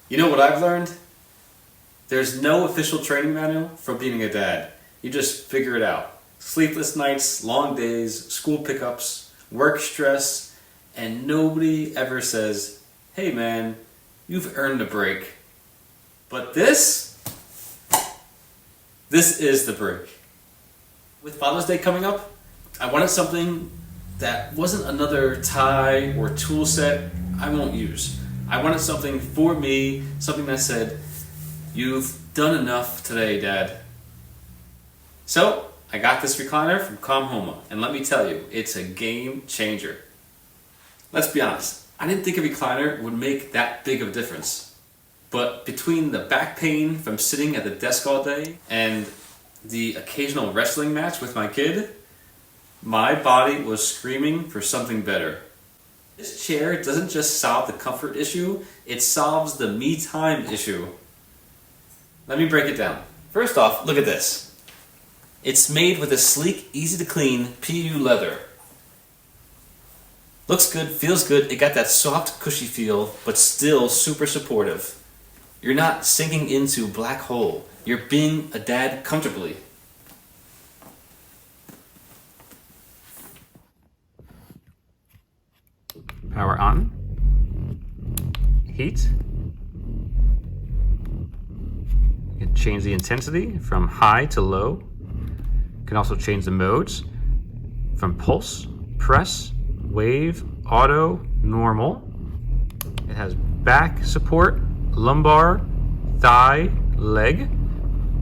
You know what I've learned? There's no official training manual for being a dad. You just figure it out. Sleepless nights, long days, school pickups, work stress, and nobody ever says, hey man, you've earned a break. But this is the break. With Father's Day coming up, I wanted something that wasn't another tie or tool set I won't use. I wanted something for me, something that said, you've done enough today, Dad. So, I got this recliner from Comhoma, and let me tell you, it's a game changer. Let's be honest, I didn't think a recliner would make that big of a difference. But between the back pain from sitting at the desk all day and the occasional wrestling match with my kid, my body was screaming for something better. This chair doesn't just solve the comfort issue, it solves the me time issue. Let me break it down. First off, look at this. It's made with a sleek, easy to clean PU leather. Looks good, feels good, it got that soft, cushy feel, but still super supportive. You're not sinking into a black hole. You're being a dad comfortably. Power on. Heat. You can change the intensity from high to low. You can also change the modes from pulse, press, wave, auto, normal. It has back support, lumbar, thigh, leg.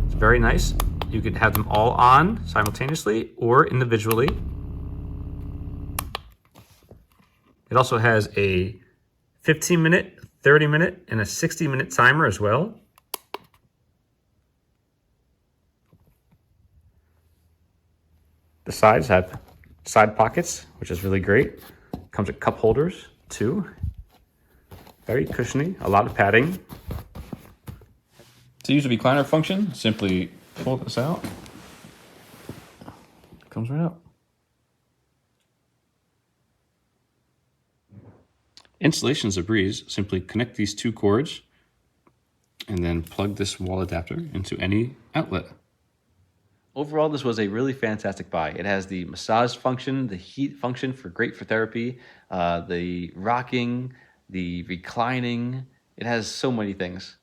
It's very nice. You can have them all on simultaneously or individually. It also has a 15-minute, 30-minute, and a 60-minute timer as well. The sides have side pockets, which is really great. Comes with cup holders too. Very cushiony, a lot of padding. To use the recliner function, simply pull this out. It comes right out. Installation is a breeze. Simply connect these two cords and then plug this wall adapter into any outlet. Overall, this was a really fantastic buy. It has the massage function, the heat function great for therapy, the rocking, the reclining. It has so many things.